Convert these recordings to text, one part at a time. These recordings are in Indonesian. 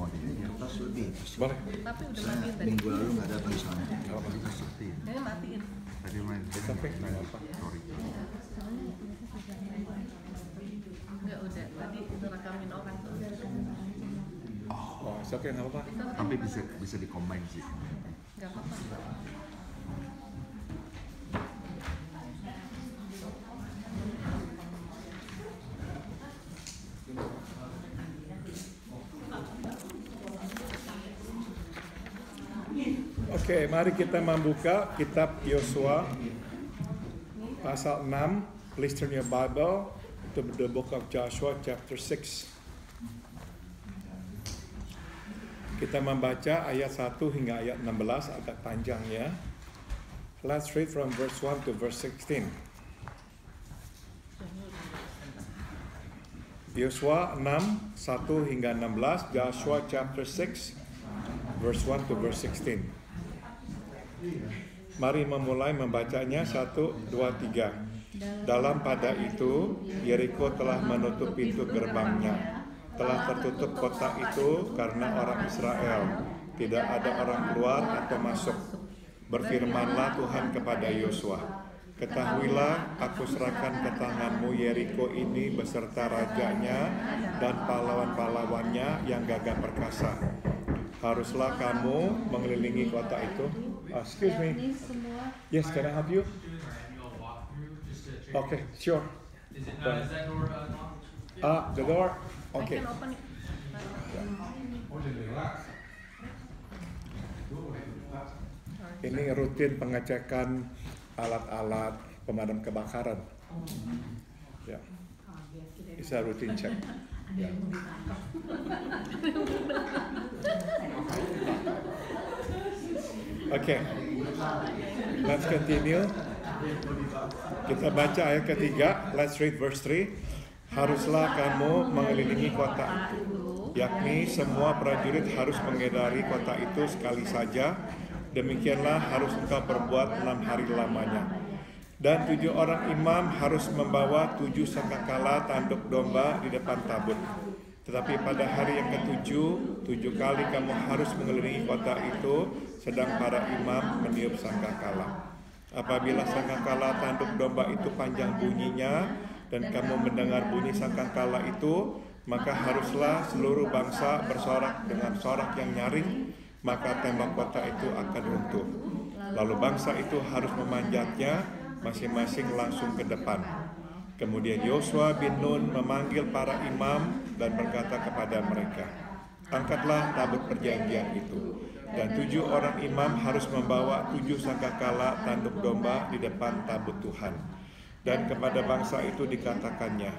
mau di atas lebih. Boleh. Tapi udah matiin tadi. Minggu lalu nggak datang sana. Kalau masih Jadi matiin. Tadi main sampai apa? sorry. Enggak udah. Tadi udah rekamin orang tuh. Oh, oke, nggak apa-apa. Tapi bisa di-combine sih. Enggak apa-apa. Oke, mari kita membuka kitab Yosua pasal 6. Please turn your Bible to the book of Joshua chapter 6. Kita membaca ayat 1 hingga ayat 16, agak panjang ya. Let's read from verse 1 to verse 16. Yosua 6, 1 hingga 16, Joshua chapter 6, verse 1 to verse 16. Mari memulai membacanya. 1, 2, 3. Dalam pada itu, Yeriko telah menutup pintu gerbangnya. Telah tertutup kota itu karena orang Israel. Tidak ada orang keluar atau masuk. Berfirmanlah Tuhan kepada Yosua, ketahuilah, aku serahkan ke tanganmu Yeriko ini beserta rajanya dan pahlawan-pahlawannya yang gagah perkasa. Haruslah kamu mengelilingi kota itu. Excuse me. Yes, can I help you? Okay, sure. Is that door locked? The door. I Okay. can open it. Ini rutin pengecekan alat-alat pemadam kebakaran. Ya. Bisa rutin cek. Ya. Oke. Let's continue. Kita baca ayat ketiga. Let's read verse 3. Haruslah kamu mengelilingi kota itu, yakni semua prajurit harus mengedari kota itu sekali saja. Demikianlah harus engkau perbuat 6 hari lamanya. Dan 7 orang imam harus membawa 7 sangkakala tanduk domba di depan tabut. Tetapi pada hari yang ke-7, 7 kali kamu harus mengelilingi kota itu, sedang para imam meniup sangkakala. Apabila sangkakala tanduk domba itu panjang bunyinya, dan kamu mendengar bunyi sangkakala itu, maka haruslah seluruh bangsa bersorak dengan sorak yang nyaring, maka tembok kota itu akan runtuh. Lalu bangsa itu harus memanjatnya, masing-masing langsung ke depan. Kemudian Yosua bin Nun memanggil para imam dan berkata kepada mereka, angkatlah tabut perjanjian itu. Dan 7 orang imam harus membawa 7 sangkakala tanduk domba di depan tabut Tuhan. Dan kepada bangsa itu dikatakannya,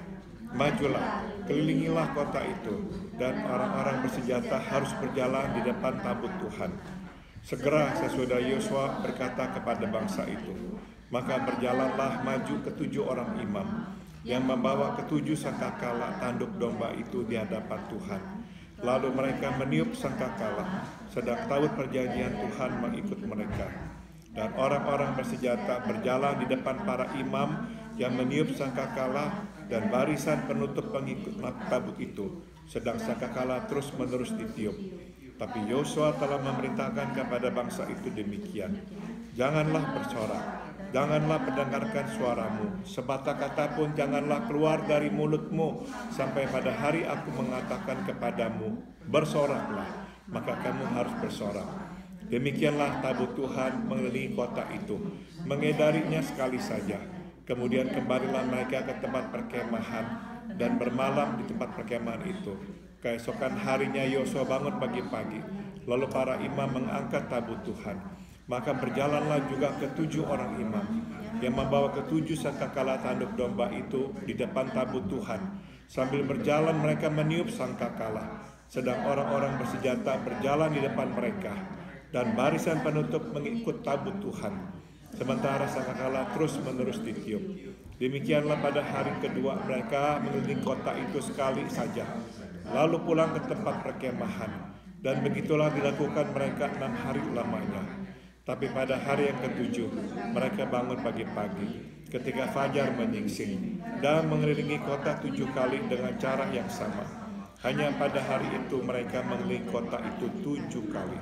majulah, kelilingilah kota itu, dan orang-orang bersenjata harus berjalan di depan tabut Tuhan. Segera sesudah Yosua berkata kepada bangsa itu, maka berjalanlah maju ke-7 orang imam yang membawa ke-7 sangkakala tanduk domba itu di hadapan Tuhan. Lalu mereka meniup sangkakala, sedang tabut perjanjian Tuhan mengikut mereka. Dan orang-orang bersenjata berjalan di depan para imam yang meniup sangkakala dan barisan penutup pengikut tabut itu, sedang sangkakala terus-menerus ditiup. Tapi Yosua telah memerintahkan kepada bangsa itu demikian, janganlah bersorak, janganlah mendengarkan suaramu, sepatah kata pun janganlah keluar dari mulutmu, sampai pada hari aku mengatakan kepadamu, bersoraklah, maka kamu harus bersorak. Demikianlah tabut Tuhan mengelilingi kota itu, mengedarinya sekali saja. Kemudian kembalilah mereka ke tempat perkemahan dan bermalam di tempat perkemahan itu. Keesokan harinya Yosua bangun pagi-pagi, lalu para imam mengangkat tabut Tuhan. Maka berjalanlah juga ke-7 orang imam yang membawa ke-7 sangkakala tanduk domba itu di depan tabut Tuhan. Sambil berjalan mereka meniup sangkakala, sedang orang-orang bersenjata berjalan di depan mereka, dan barisan penutup mengikut tabut Tuhan. Sementara sangkakala terus-menerus ditiup. Demikianlah pada hari kedua mereka mengelilingi kota itu sekali saja, lalu pulang ke tempat perkemahan. Dan begitulah dilakukan mereka 6 hari lamanya. Tapi pada hari yang ke-7 mereka bangun pagi-pagi ketika fajar menyingsing dan mengelilingi kota 7 kali dengan cara yang sama. Hanya pada hari itu mereka mengelilingi kota itu 7 kali.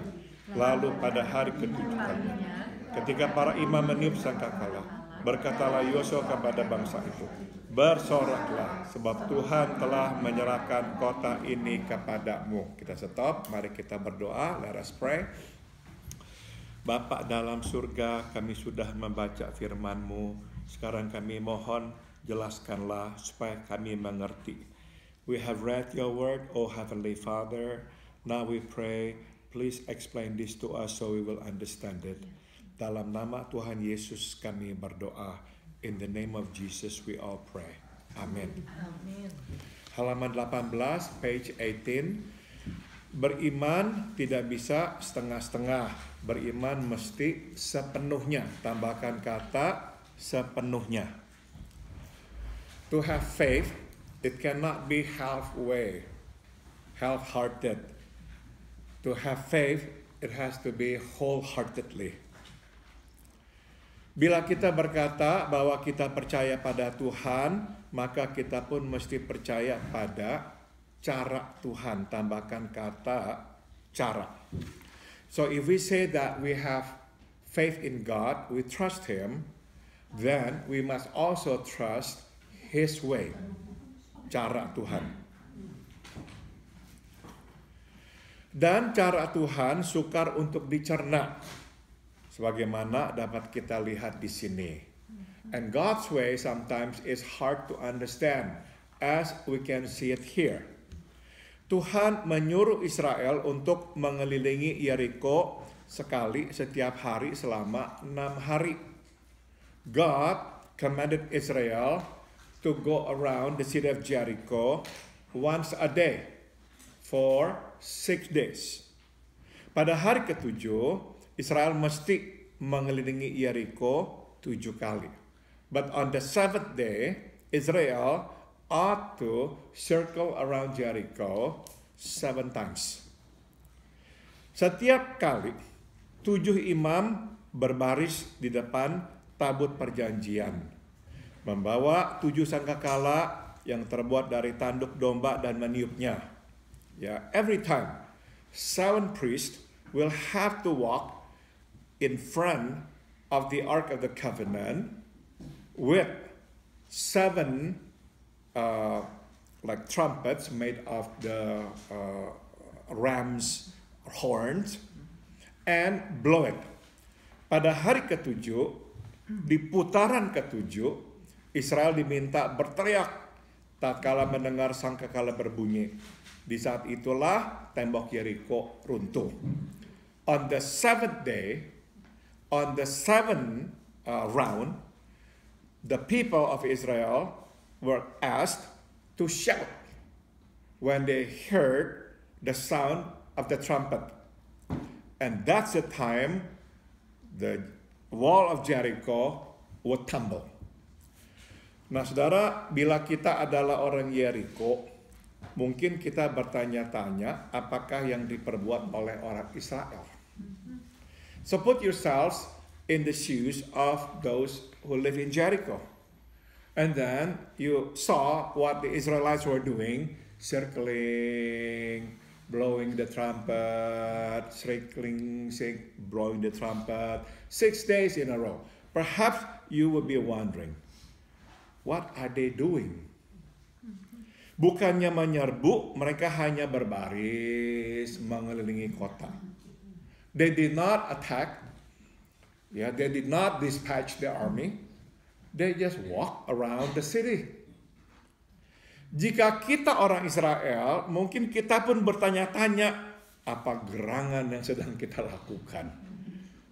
Lalu pada hari ke-7 kalinya, ketika para imam meniup sangkakala, berkatalah Yosua kepada bangsa itu, bersoraklah, sebab Tuhan telah menyerahkan kota ini kepadamu. Kita stop, mari kita berdoa, let us pray. Bapa dalam surga, kami sudah membaca firman-Mu. Sekarang kami mohon, jelaskanlah supaya kami mengerti. We have read your word, O Heavenly Father. Now we pray, please explain this to us so we will understand it. Dalam nama Tuhan Yesus kami berdoa. In the name of Jesus we all pray. Amin. Amin. Halaman 18, page 18. Beriman tidak bisa setengah-setengah. Beriman mesti sepenuhnya. Tambahkan kata sepenuhnya. To have faith, it cannot be halfway, half-hearted. To have faith, it has to be wholeheartedly. Bila kita berkata bahwa kita percaya pada Tuhan, maka kita pun mesti percaya pada cara Tuhan. Tambahkan kata cara. So if we say that we have faith in God, we trust Him, then we must also trust His way. Cara Tuhan. Dan cara Tuhan sukar untuk dicerna, sebagaimana dapat kita lihat di sini. And God's way sometimes is hard to understand, as we can see it here. Tuhan menyuruh Israel untuk mengelilingi Yeriko sekali setiap hari selama 6 hari. God commanded Israel to go around the city of Jericho once a day for 6 days. Pada hari ke-7, Israel mesti mengelilingi Yeriko 7 kali. But on the 7th day, Israel ought to circle around Jericho 7 times. Setiap kali 7 imam berbaris di depan tabut perjanjian, membawa 7 sangkakala yang terbuat dari tanduk domba dan meniupnya. Every time 7 priests will have to walk in front of the Ark of the Covenant with 7 like trumpets made of the ram's horns and blow it. Pada hari ke-7, di putaran ke-7, Israel diminta berteriak tatkala mendengar sangkakala berbunyi. Di saat itulah tembok Yeriko runtuh. On the 7th day, on the 7th round, the people of Israel were asked to shout when they heard the sound of the trumpet. And that's the time the wall of Jericho would tumble. Nah, saudara, bila kita adalah orang Yeriko, mungkin kita bertanya-tanya apakah yang diperbuat oleh orang Israel. So put yourselves in the shoes of those who live in Jericho. And then you saw what the Israelites were doing, circling, blowing the trumpet, blowing the trumpet, 6 days in a row. Perhaps you would be wondering, what are they doing? Bukannya menyerbu, mereka hanya berbaris mengelilingi kota. They did not attack. They did not dispatch the army. They just walk around the city. Jika kita orang Israel, mungkin kita pun bertanya-tanya, apa gerangan yang sedang kita lakukan?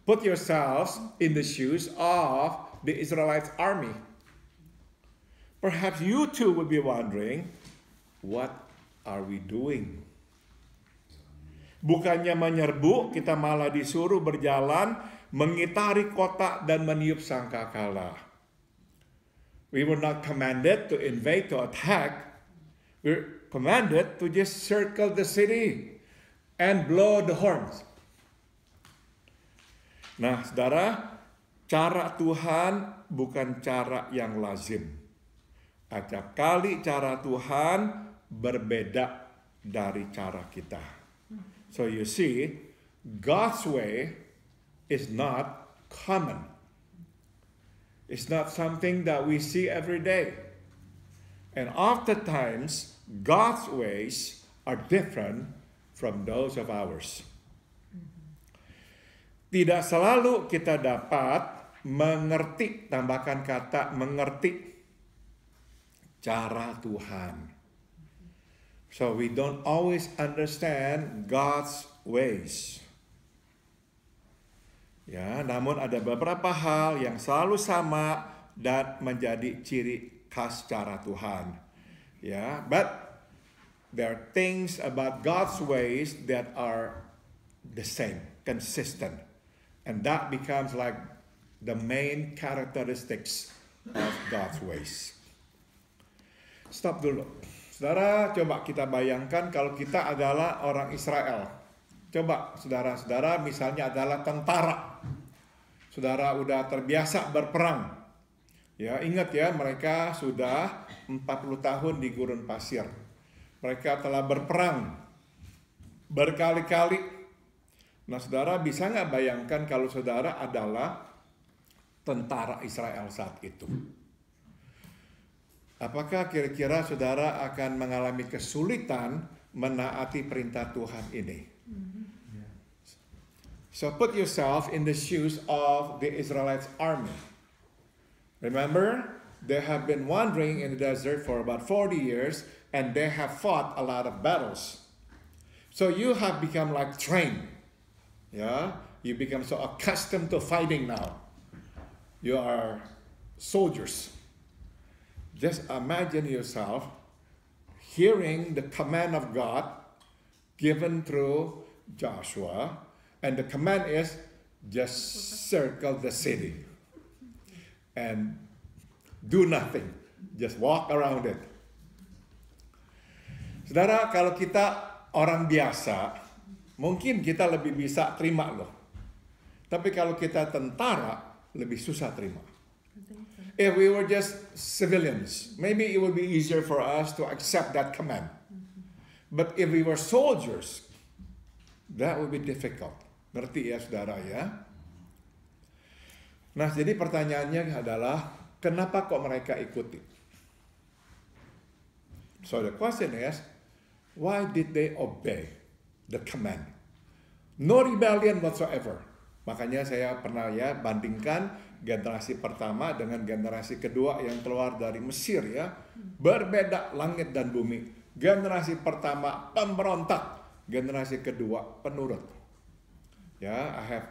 Put yourselves in the shoes of the Israelite army. Perhaps you too would be wondering, what are we doing? Bukannya menyerbu, kita malah disuruh berjalan, mengitari kota dan meniup sangkakala. We were not commanded to invade, to attack. We're commanded to just circle the city and blow the horns. Nah, saudara, cara Tuhan bukan cara yang lazim. Acap kali cara Tuhan berbeda dari cara kita. So you see, God's way is not common. It's not something that we see every day. And oftentimes, God's ways are different from those of ours. Tidak selalu kita dapat mengerti, tambahkan kata mengerti cara Tuhan. So we don't always understand God's ways. Ya, namun ada beberapa hal yang selalu sama dan menjadi ciri khas cara Tuhan. Ya, but there are things about God's ways that are the same, consistent. And that becomes like the main characteristics of God's ways. Stop dulu. Saudara, coba kita bayangkan kalau kita adalah orang Israel. Coba saudara-saudara misalnya adalah tentara. Saudara udah terbiasa berperang. Ya, ingat ya, mereka sudah 40 tahun di gurun pasir. Mereka telah berperang berkali-kali. Nah, saudara bisa nggak bayangkan kalau saudara adalah tentara Israel saat itu? Apakah kira-kira saudara akan mengalami kesulitan menaati perintah Tuhan ini? So put yourself in the shoes of the Israelites' army. Remember, they have been wandering in the desert for about 40 years and they have fought a lot of battles. So you have become like trained. Yeah, you become so accustomed to fighting now. You are soldiers. Just imagine yourself hearing the command of God given through Joshua, and the command is just circle the city and do nothing, just walk around it. Saudara, kalau kita orang biasa, mungkin kita lebih bisa terima loh. Tapi kalau kita tentara, lebih susah terima. If we were just civilians, maybe it would be easier for us to accept that command. But if we were soldiers, that would be difficult. Ngerti ya saudara ya? Nah, jadi pertanyaannya adalah, kenapa kok mereka ikuti? So the question is, why did they obey the command? No rebellion whatsoever. Makanya saya pernah ya bandingkan generasi pertama dengan generasi kedua yang keluar dari Mesir ya. Berbeda langit dan bumi. Generasi pertama pemberontak, generasi kedua penurut. Ya, I have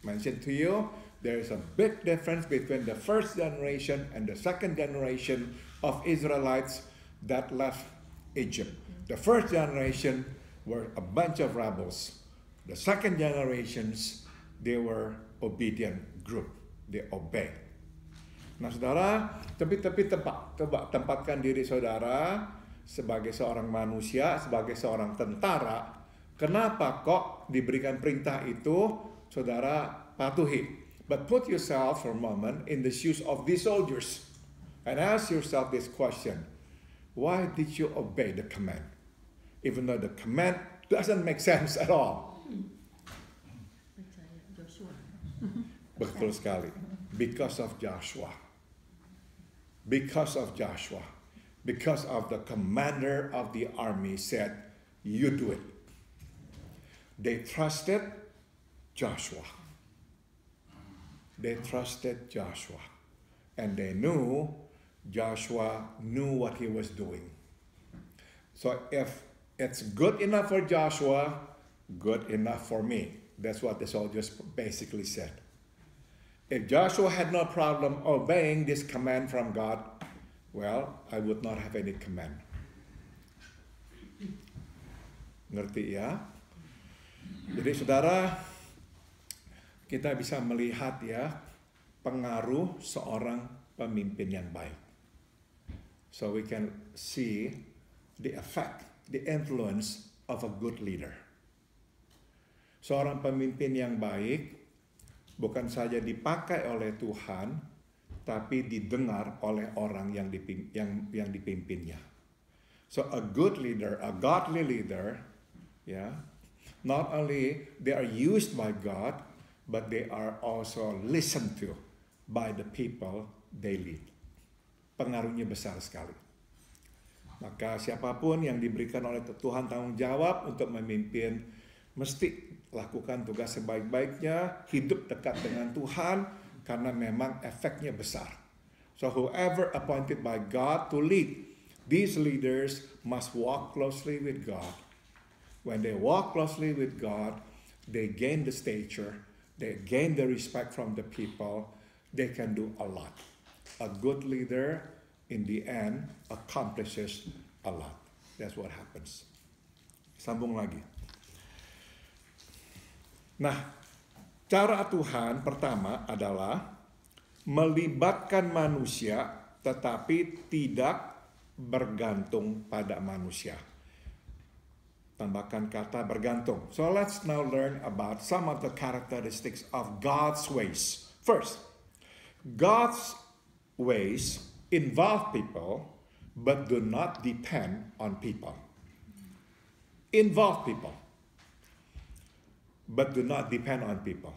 mentioned to you, there is a big difference between the first generation and the second generation of Israelites that left Egypt. The first generation were a bunch of rebels. The second generations, they were obedient group. They obey. Nah saudara, coba tempatkan diri saudara sebagai seorang manusia, sebagai seorang tentara. Kenapa kok diberikan perintah itu saudara patuhi? But put yourself for a moment in the shoes of these soldiers and ask yourself this question. Why did you obey the command? Even though the command doesn't make sense at all. Percaya Joshua. Betul sekali. Because of Joshua. Because of Joshua. Because of the commander of the army said, you do it. They trusted Joshua. They trusted Joshua. And they knew Joshua knew what he was doing. So if it's good enough for Joshua, good enough for me. That's what the soldiers basically said. If Joshua had no problem obeying this command from God, well, I would not have any command. Ngerti ya? Jadi saudara, kita bisa melihat ya pengaruh seorang pemimpin yang baik. So we can see the effect, the influence of a good leader. Seorang pemimpin yang baik bukan saja dipakai oleh Tuhan, tapi didengar oleh orang yang dipimpinnya. So a good leader, a godly leader, yeah, not only they are used by God, but they are also listened to by the people they lead. Pengaruhnya besar sekali. Maka siapapun yang diberikan oleh Tuhan tanggung jawab untuk memimpin, mesti lakukan tugas sebaik-baiknya, hidup dekat dengan Tuhan, karena memang efeknya besar. So whoever appointed by God to lead, these leaders must walk closely with God. When they walk closely with God, they gain the stature, they gain the respect from the people, they can do a lot. A good leader, in the end, accomplishes a lot. That's what happens. Sambung lagi. Nah, cara Tuhan pertama adalah melibatkan manusia tetapi tidak bergantung pada manusia. Tambahkan kata bergantung. So let's now learn about some of the characteristics of God's ways. First, God's ways involve people but do not depend on people. Involve people but do not depend on people.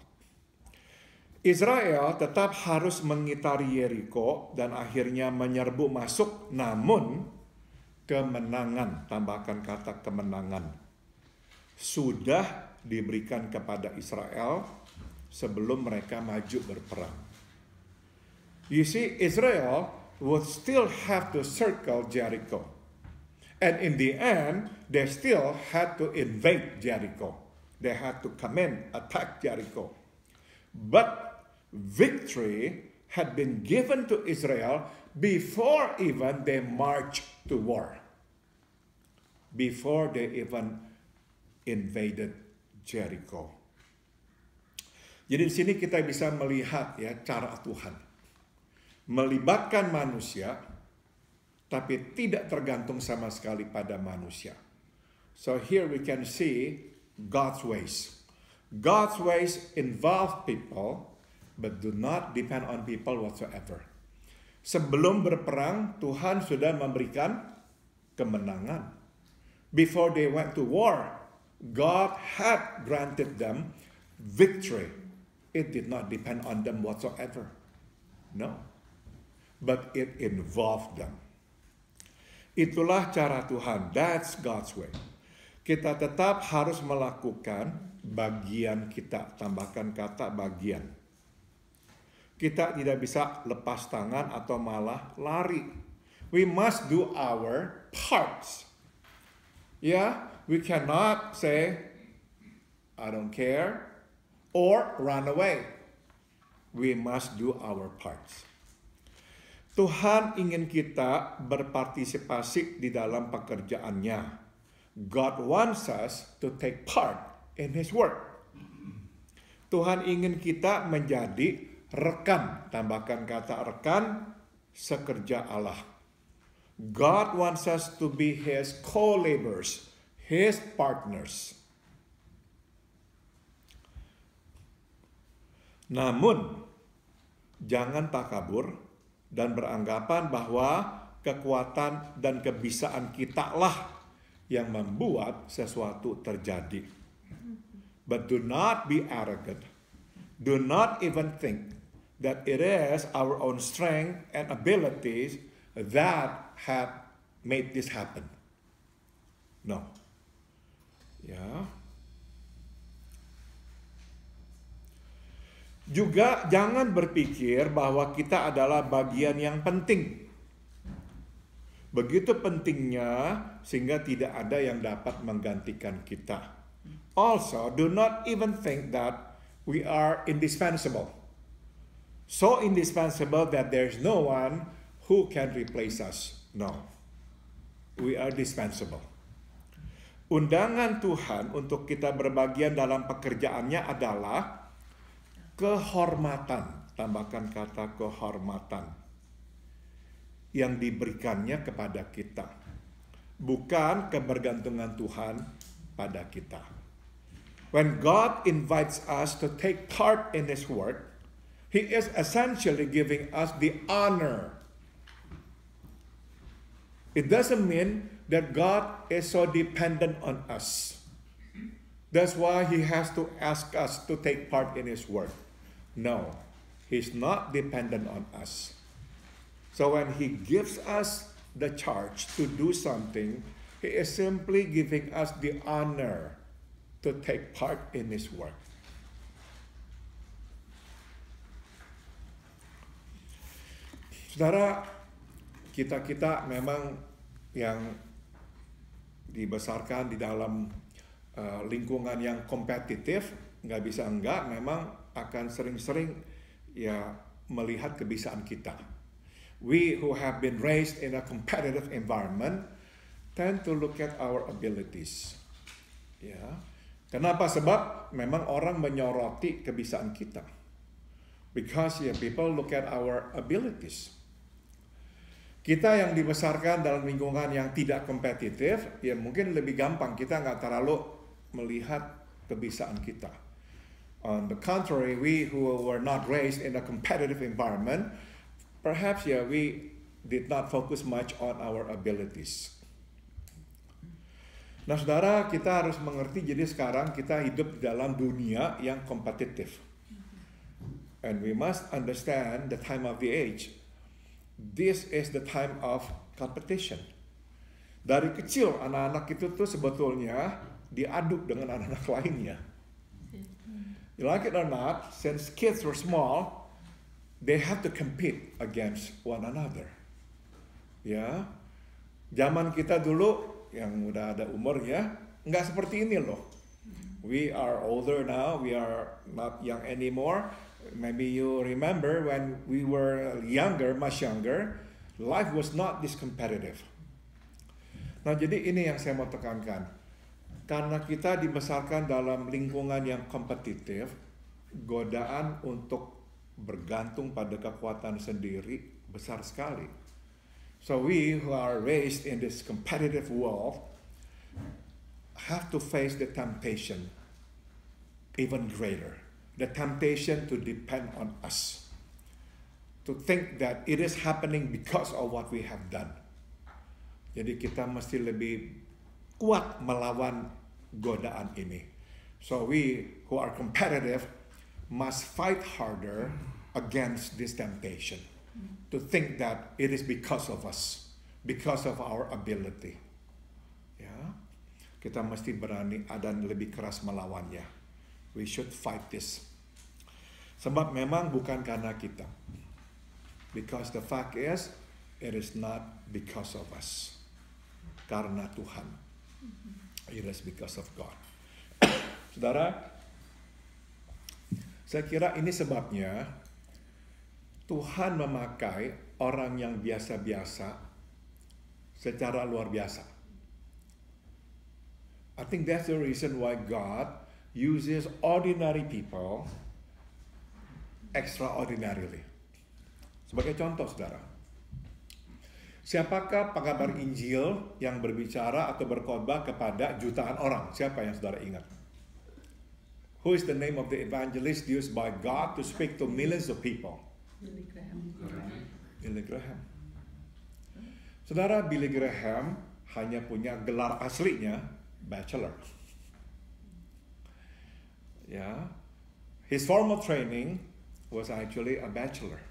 Israel tetap harus mengitari Yeriko dan akhirnya menyerbu masuk, namun kemenangan, tambahkan kata kemenangan, sudah diberikan kepada Israel sebelum mereka maju berperang. You see, Israel would still have to circle Jericho. And in the end, they still had to invade Jericho. They had to come in, attack Jericho. But victory had been given to Israel before even they marched to war. Before they even invaded Jericho. Jadi di sini kita bisa melihat ya cara Tuhan. Melibatkan manusia, tapi tidak tergantung sama sekali pada manusia. So here we can see God's ways. God's ways involve people, but do not depend on people whatsoever. Sebelum berperang, Tuhan sudah memberikan kemenangan. Before they went to war, God had granted them victory. It did not depend on them whatsoever. No. But it involved them. Itulah cara Tuhan. That's God's way. Kita tetap harus melakukan bagian kita. Tambahkan kata bagian. Kita tidak bisa lepas tangan atau malah lari. We must do our parts. Yeah, we cannot say, I don't care, or run away. We must do our parts. Tuhan ingin kita berpartisipasi di dalam pekerjaannya. God wants us to take part in His work. Tuhan ingin kita menjadi rekan, tambahkan kata rekan, sekerja Allah. God wants us to be His co-laborers, His partners. Namun, jangan takabur dan beranggapan bahwa kekuatan dan kebisaan kita lah yang membuat sesuatu terjadi. But do not be arrogant. Do not even think that it is our own strength and abilities that have made this happen. No. Ya. Juga jangan berpikir bahwa kita adalah bagian yang penting. Begitu pentingnya sehingga tidak ada yang dapat menggantikan kita. Also, do not even think that we are indispensable. So indispensable that there's no one who can replace us. No. We are dispensable. Undangan Tuhan untuk kita berbagian dalam pekerjaannya adalah kehormatan. Tambahkan kata kehormatan. Yang diberikannya kepada kita. Bukan kebergantungan Tuhan pada kita. When God invites us to take part in His work, He is essentially giving us the honor. It doesn't mean that God is so dependent on us. That's why He has to ask us to take part in His work. No, He's not dependent on us. So when He gives us the charge to do something, He is simply giving us the honor to take part in His work. Saudara, kita memang yang dibesarkan di dalam lingkungan yang kompetitif, nggak bisa enggak, memang akan sering-sering ya melihat kebisaan kita. We who have been raised in a competitive environment tend to look at our abilities. Ya, kenapa? Sebab memang orang menyoroti kebisaan kita. Because people look at our abilities. Kita yang dibesarkan dalam lingkungan yang tidak kompetitif, ya mungkin lebih gampang, kita nggak terlalu melihat kebisaan kita. On the contrary, we who were not raised in a competitive environment, perhaps we did not focus much on our abilities. Nah saudara, kita harus mengerti, jadi sekarang kita hidup di dalam dunia yang kompetitif. And we must understand the time of the age. This is the time of competition. Dari kecil anak-anak itu tuh sebetulnya diaduk dengan anak-anak lainnya. You like it or not, since kids were small, they have to compete against one another. Ya, zaman kita dulu yang udah ada umur ya, nggak seperti ini loh. We are older now, we are not young anymore. Maybe you remember when we were younger, much younger, life was not this competitive. Nah jadi ini yang saya mau tekankan. Karena kita dibesarkan dalam lingkungan yang kompetitif, godaan untuk bergantung pada kekuatan sendiri besar sekali. So we who are raised in this competitive world have to face the temptation even greater. The temptation to depend on us. To think that it is happening because of what we have done. Jadi kita mesti lebih kuat melawan godaan ini. So we who are competitive must fight harder against this temptation. To think that it is because of us. Because of our ability. Ya, kita mesti berani dan lebih keras melawannya. We should fight this. Sebab memang bukan karena kita. Because the fact is, it is not because of us. Karena Tuhan. It is because of God. Saudara, saya kira ini sebabnya Tuhan memakai orang yang biasa-biasa secara luar biasa. I think that's the reason why God uses ordinary people extraordinarily. Sebagai contoh, saudara, siapakah pengkabar Injil yang berbicara atau berkhotbah kepada jutaan orang? Siapa yang saudara ingat? Who is the name of the evangelist used by God to speak to millions of people? Billy Graham. Billy Graham. Saudara, Billy Graham hanya punya gelar aslinya bachelor. Ya, his formal training was actually a bachelor.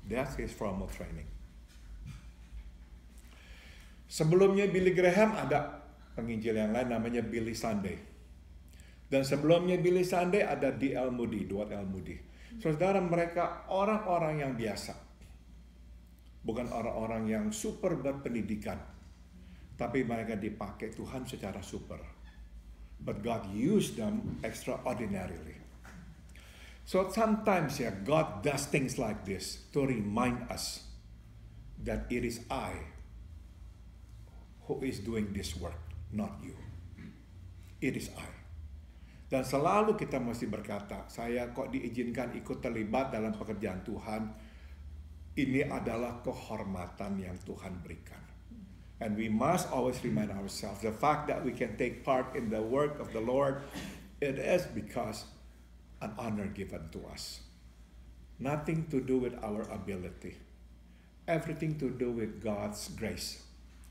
That's his formal training. Sebelumnya Billy Graham ada penginjil yang lain namanya Billy Sunday. Dan sebelumnya Billy Sunday ada D.L. Moody, Dwight L. Moody. Saudara, mereka orang-orang yang biasa. Bukan orang-orang yang super berpendidikan. Tapi mereka dipakai Tuhan secara super. But God used them extraordinarily. So sometimes God does things like this to remind us that it is I who is doing this work, not you. It is I. Dan selalu kita mesti berkata, saya kok diizinkan ikut terlibat dalam pekerjaan Tuhan, ini adalah kehormatan yang Tuhan berikan. And we must always remind ourselves, the fact that we can take part in the work of the Lord, it is because an honor given to us. Nothing to do with our ability. Everything to do with God's grace.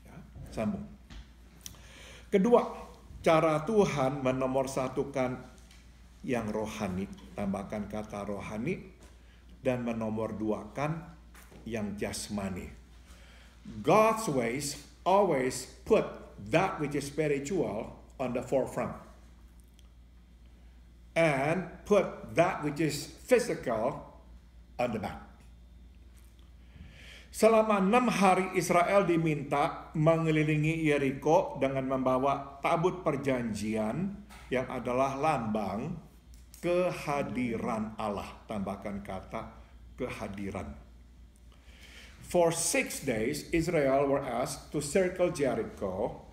Yeah? Sambung. Kedua, cara Tuhan menomorsatukan yang rohani, tambahkan kata rohani, dan menomorduakan yang jasmani. God's ways always put that which is spiritual on the forefront and put that which is physical on the back. Selama 6 hari Israel diminta mengelilingi Yeriko dengan membawa tabut perjanjian yang adalah lambang kehadiran Allah. Tambahkan kata kehadiran. For 6 days, Israel were asked to circle Jericho,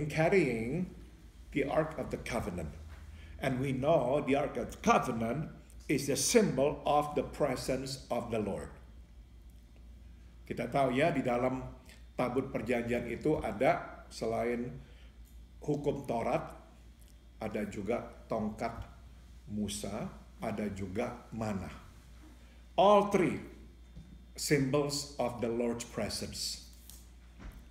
carrying the Ark of the Covenant. And we know the Ark of the Covenant is the symbol of the presence of the Lord. Kita tahu ya, di dalam tabut perjanjian itu ada selain hukum Taurat, ada juga tongkat Musa, ada juga mana. All three symbols of the Lord's presence.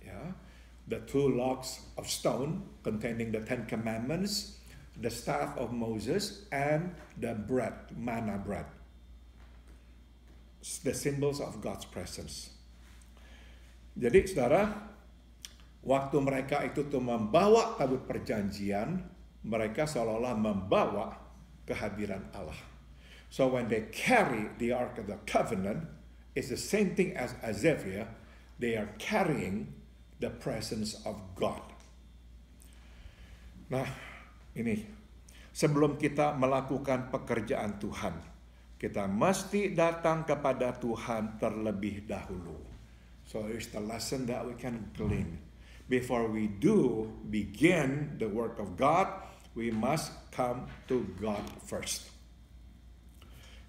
Ya, the 2 logs of stone containing the 10 commandments, the staff of Moses, and the bread, manna bread. The symbols of God's presence. Jadi saudara, waktu mereka itu tuh membawa tabut perjanjian, mereka seolah-olah membawa kehadiran Allah. So when they carry the Ark of the Covenant, it's the same thing as Azevia, they are carrying the presence of God. Nah, ini sebelum kita melakukan pekerjaan Tuhan, kita mesti datang kepada Tuhan terlebih dahulu. So here's the lesson that we can glean. Before we do begin the work of God, we must come to God first.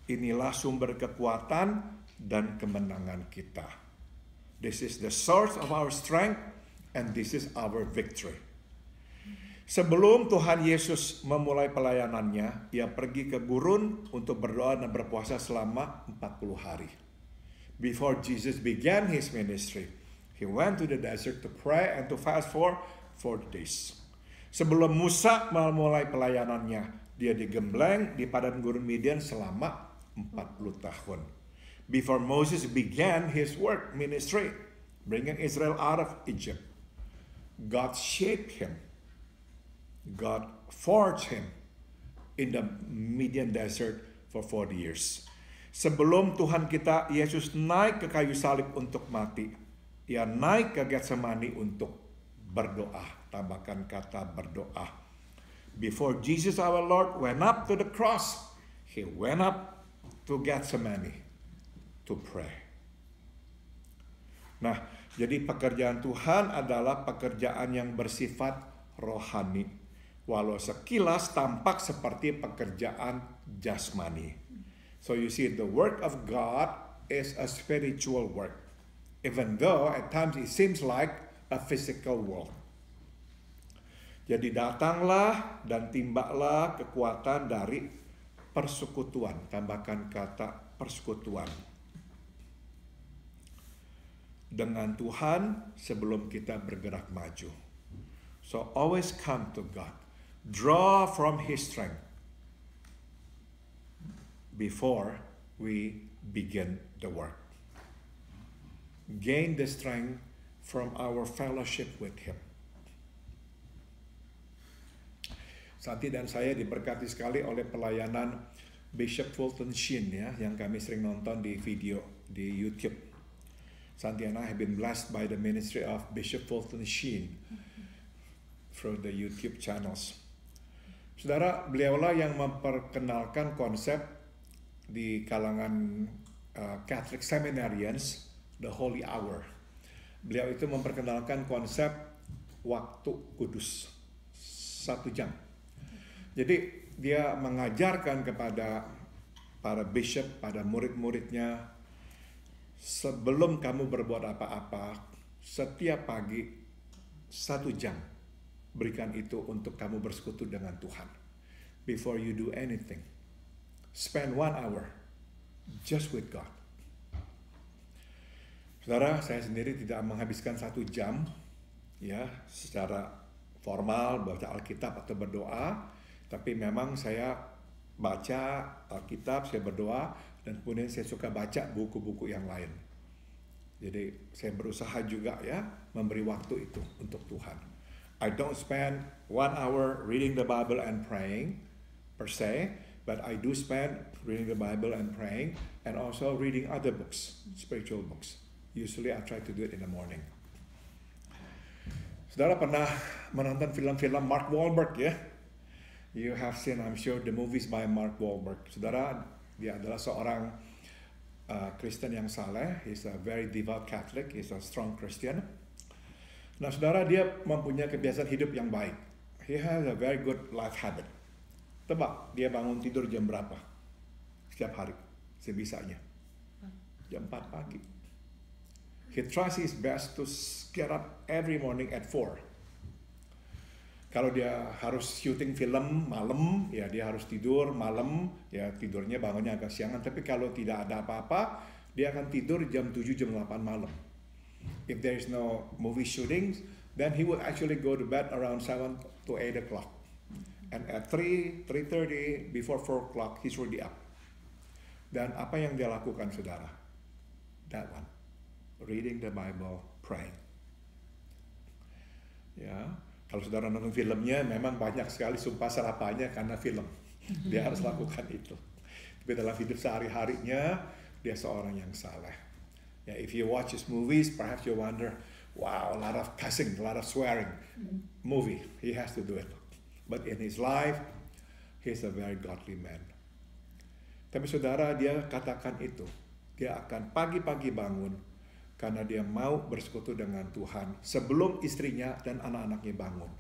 Inilah sumber kekuatan dan kemenangan kita. This is the source of our strength and this is our victory. Sebelum Tuhan Yesus memulai pelayanannya, ia pergi ke gurun untuk berdoa dan berpuasa selama 40 hari. Before Jesus began his ministry, he went to the desert to pray and to fast for 40 days. Sebelum Musa memulai pelayanannya, dia digembleng di padang gurun Midian selama 40 tahun. Before Moses began his work ministry, bringing Israel out of Egypt, God shaped him. God forged him in the Midian desert for 40 years. Sebelum Tuhan kita Yesus naik ke kayu salib untuk mati, ia naik ke Getsemani untuk berdoa. Tambahkan kata berdoa. Before Jesus our Lord went up to the cross, he went up to Getsemani to pray. Nah, jadi pekerjaan Tuhan adalah pekerjaan yang bersifat rohani, walau sekilas tampak seperti pekerjaan jasmani. So you see, the work of God is a spiritual work, even though at times it seems like a physical world. Jadi datanglah dan timbaklah kekuatan dari persekutuan. Tambahkan kata persekutuan. Dengan Tuhan sebelum kita bergerak maju. So always come to God. Draw from his strength before we begin the work. Gain the strength from our fellowship with him. Santi dan saya diberkati sekali oleh pelayanan Bishop Fulton Sheen ya, yang kami sering nonton di video di YouTube. Santi and I have been blessed by the ministry of Bishop Fulton Sheen through the YouTube channels. Saudara, beliaulah yang memperkenalkan konsep di kalangan Catholic seminarians, the Holy Hour. Beliau itu memperkenalkan konsep waktu kudus 1 jam. Jadi dia mengajarkan kepada para bishop, pada murid-muridnya, sebelum kamu berbuat apa-apa, setiap pagi 1 jam berikan itu untuk kamu bersekutu dengan Tuhan. Before you do anything, spend 1 hour just with God. Saudara, saya sendiri tidak menghabiskan 1 jam ya secara formal baca Alkitab atau berdoa, tapi memang saya baca Alkitab, saya berdoa, dan kemudian saya suka baca buku-buku yang lain. Jadi saya berusaha juga ya memberi waktu itu untuk Tuhan. I don't spend 1 hour reading the Bible and praying per se, but I do spend reading the Bible and praying and also reading other books, spiritual books. Usually I try to do it in the morning. Saudara pernah menonton film-film Mark Wahlberg ya? You have seen, I'm sure, the movies by Mark Wahlberg. Saudara, dia adalah seorang Kristen yang saleh. He's a very devout Catholic. He's a strong Christian. Nah, saudara, dia mempunyai kebiasaan hidup yang baik. He has a very good life habit. Tebak, dia bangun tidur jam berapa? Setiap hari, sebisanya. Jam 4 pagi. He tries his best to get up every morning at 4. Kalau dia harus syuting film malam, ya dia harus tidur malam, ya tidurnya bangunnya agak siangan. Tapi kalau tidak ada apa-apa, dia akan tidur jam 7, jam 8 malam. If there is no movie shootings, then he will actually go to bed around 7 to 8 o'clock. And at 3:30, before 4 o'clock, he's already up. Dan apa yang dia lakukan, saudara? That one. Reading the Bible, praying. Ya, kalau saudara nonton filmnya, memang banyak sekali sumpah serapanya karena film. Dia harus lakukan itu. Tapi dalam hidup sehari-harinya, dia seorang yang saleh. Yeah, if you watch his movies, perhaps you wonder, wow, a lot of cussing, a lot of swearing. Movie, he has to do it. But in his life, he's a very godly man. Tapi saudara, dia katakan itu. Dia akan pagi-pagi bangun karena dia mau bersekutu dengan Tuhan sebelum istrinya dan anak-anaknya bangun.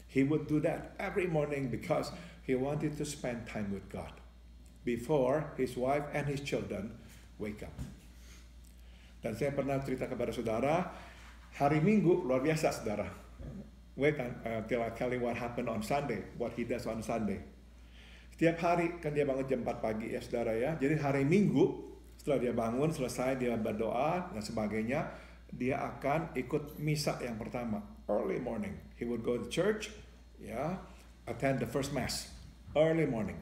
He would do that every morning because he wanted to spend time with God before his wife and his children wake up. Dan saya pernah cerita kepada saudara, hari Minggu luar biasa saudara. Wait until I tell you what happened on Sunday, what he does on Sunday. Setiap hari kan dia bangun jam 4 pagi ya saudara ya. Jadi hari Minggu setelah dia bangun, selesai dia berdoa dan sebagainya, dia akan ikut misa yang pertama, early morning. He would go to church, ya, attend the first mass, early morning.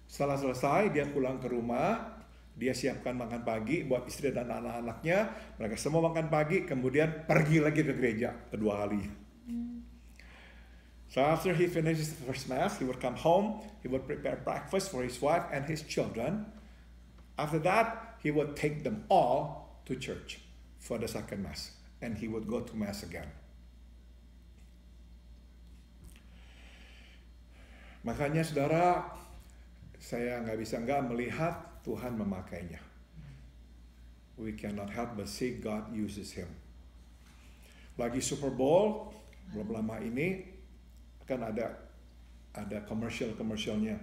Setelah selesai, dia pulang ke rumah, dia siapkan makan pagi buat istri dan anak-anaknya, mereka semua makan pagi, kemudian pergi lagi ke gereja kedua kali. So after he finishes the first mass, he would come home, he would prepare breakfast for his wife and his children. After that, he would take them all to church for the second mass, and he would go to mass again. Makanya saudara, saya nggak bisa nggak melihat Tuhan memakainya. We cannot help but see God uses him. Lagi Super Bowl, belum lama ini, kan ada komersialnya.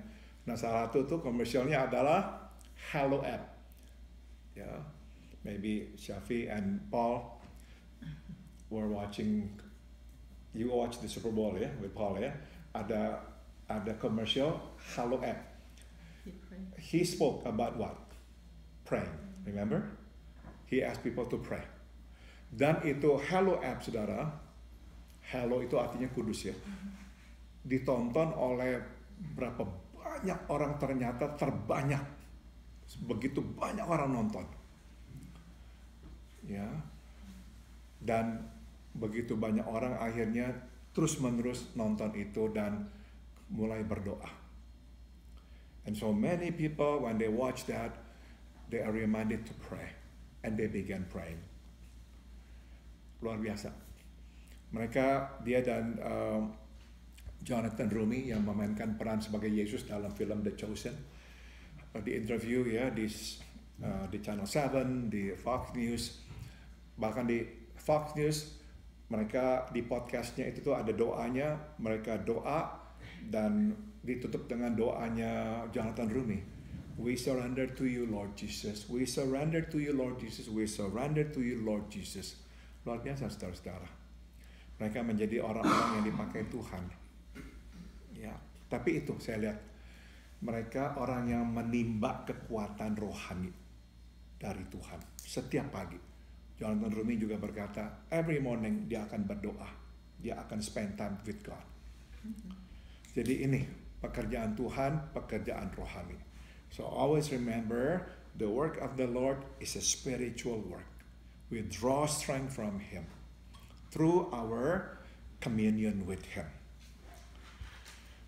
Nah, salah satu tuh komersialnya adalah Hello app. Ya, maybe Shafi and Paul were watching. You watch the Super Bowl ya, with Paul ya. Ada komersial Hello app. He spoke about what? Praying. Remember? He asked people to pray. Dan itu Hello app, saudara. Hello itu artinya kudus ya. Ditonton oleh berapa banyak orang, ternyata terbanyak. Begitu banyak orang nonton. Ya. Dan begitu banyak orang akhirnya terus-menerus nonton itu dan mulai berdoa. And so many people when they watch that, they are reminded to pray and they began praying. Luar biasa. Dia dan Jonathan Rumi yang memainkan peran sebagai Yesus dalam film The Chosen, di interview ya di Channel 7, di Fox News, bahkan di Fox News mereka di podcastnya itu tuh ada doanya, mereka doa dan ditutup dengan doanya Jonathan Rumi. We surrender to you Lord Jesus, we surrender to you Lord Jesus, we surrender to you Lord Jesus. Luar biasa saudara-saudara. Mereka menjadi orang-orang yang dipakai Tuhan. Ya, tapi itu saya lihat mereka orang yang menimba kekuatan rohani dari Tuhan setiap pagi. Jonathan Rumi juga berkata, every morning dia akan berdoa. Dia akan spend time with God. Jadi ini pekerjaan Tuhan, pekerjaan rohani. So always remember, the work of the Lord is a spiritual work. We draw strength from Him through our communion with Him.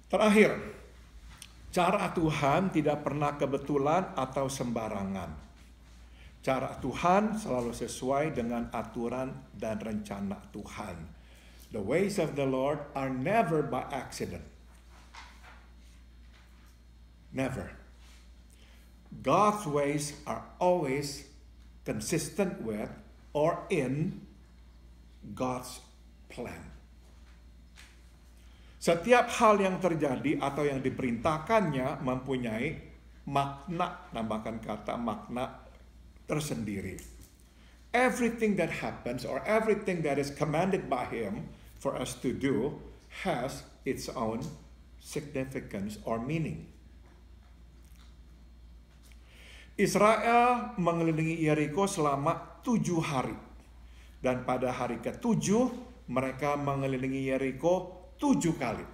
Terakhir, cara Tuhan tidak pernah kebetulan atau sembarangan. Cara Tuhan selalu sesuai dengan aturan dan rencana Tuhan. The ways of the Lord are never by accident. Never. God's ways are always consistent with or in God's plan. Setiap hal yang terjadi atau yang diperintahkannya mempunyai makna, tambahkan kata makna tersendiri. Everything that happens or everything that is commanded by Him for us to do has its own significance or meaning. Israel mengelilingi Yeriko selama 7 hari. Dan pada hari ke-7 mereka mengelilingi Yeriko 7 kali.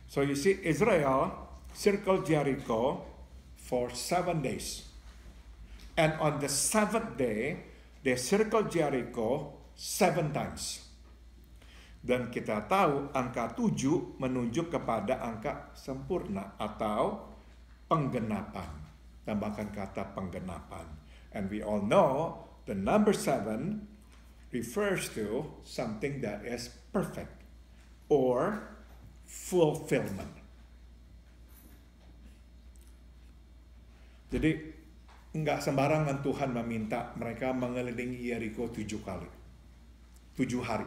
So you see, Israel circled Jericho for 7 days. And on the 7th day, they circled Jericho 7 times. Dan kita tahu angka 7 menunjuk kepada angka sempurna atau penggenapan. Tambahkan kata penggenapan. And we all know the number 7 refers to something that is perfect or fulfillment. Jadi enggak sembarangan Tuhan meminta mereka mengelilingi Yeriko 7 kali. 7 hari.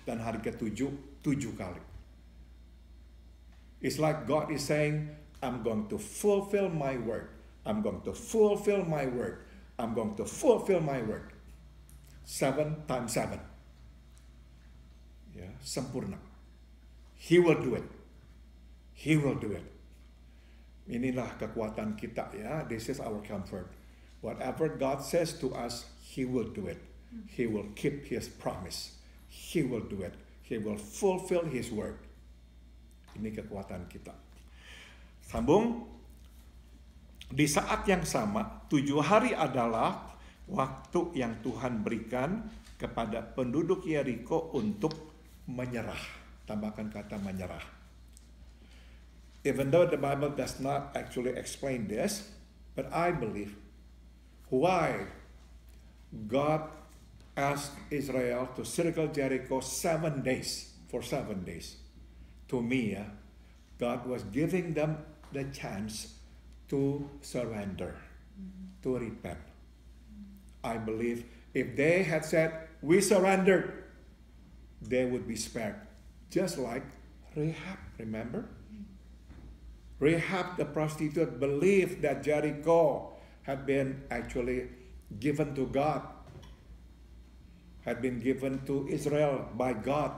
Dan hari ke-7, 7 kali. It's like God is saying, I'm going to fulfill my word. I'm going to fulfill my word. I'm going to fulfill my word. 7 times 7. Ya, sempurna. He will do it. He will do it. Inilah kekuatan kita ya. This is our comfort. Whatever God says to us, He will do it. He will keep His promise. He will do it. He will fulfill His word. Ini kekuatan kita. Sambung. Di saat yang sama, 7 hari adalah waktu yang Tuhan berikan kepada penduduk Yeriko untuk menyerah. Tambahkan kata menyerah. Even though the Bible does not actually explain this, but I believe why God asked Israel to circle Jericho 7 days, for 7 days. To me, God was giving them the chance to surrender, to repent. I believe if they had said, we surrendered, they would be spared. Just like Rahab, remember? Rahab the prostitute believed that Jericho had been actually given to God, had been given to Israel by God,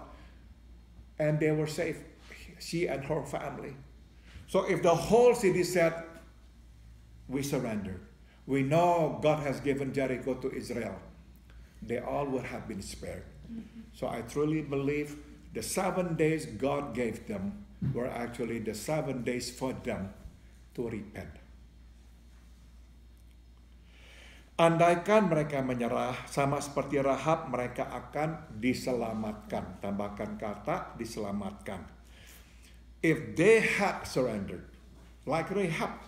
and they were safe, she and her family. So if the whole city said, we surrendered, we know God has given Jericho to Israel, they all would have been spared. So I truly believe the 7 days God gave them were actually the 7 days for them to repent. Andaikan mereka menyerah, sama seperti Rahab, mereka akan diselamatkan. Tambahkan kata diselamatkan. If they had surrendered, like Rahab,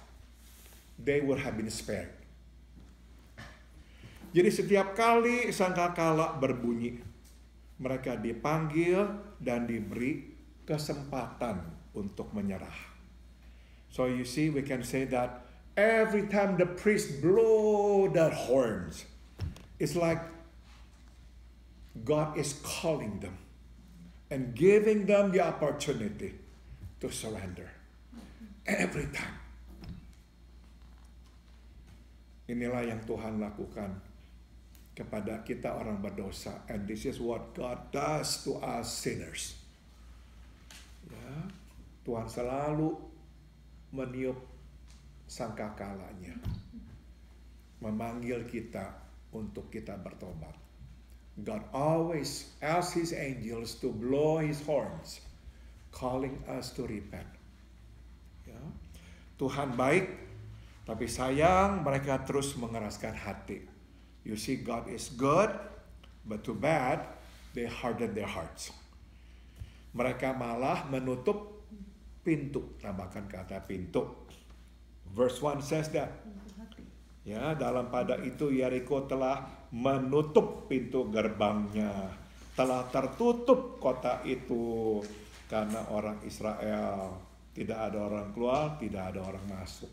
they would have been spared. Jadi setiap kali sangkakala berbunyi, mereka dipanggil dan diberi kesempatan untuk menyerah. So you see, we can say that every time the priest blow their horns, it's like God is calling them and giving them the opportunity to surrender. Every time. Inilah yang Tuhan lakukan kepada kita orang berdosa. And this is what God does to us sinners. Ya, Tuhan selalu meniup sangkakalanya, memanggil kita untuk kita bertobat. God always asks His angels to blow His horns, calling us to repent. Ya. Tuhan baik, tapi sayang mereka terus mengeraskan hati. You see, God is good, but too bad they harden their hearts. Mereka malah menutup pintu, tambahkan kata pintu. Verse 1 says that. Ya, dalam pada itu Yeriko telah menutup pintu gerbangnya. Telah tertutup kota itu karena orang Israel. Tidak ada orang keluar, tidak ada orang masuk.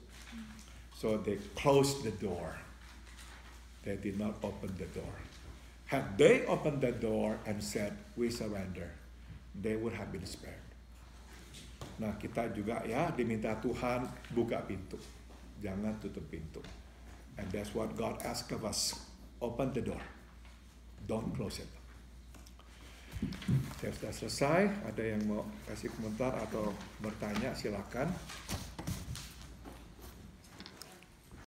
So they closed the door. They did not open the door. Had they opened the door and said, we surrender, they would have been spared. Nah, kita juga ya diminta Tuhan buka pintu. Jangan tutup pintu. And that's what God asks of us. Open the door. Don't close it. Saya sudah selesai. Ada yang mau kasih komentar atau bertanya, silakan.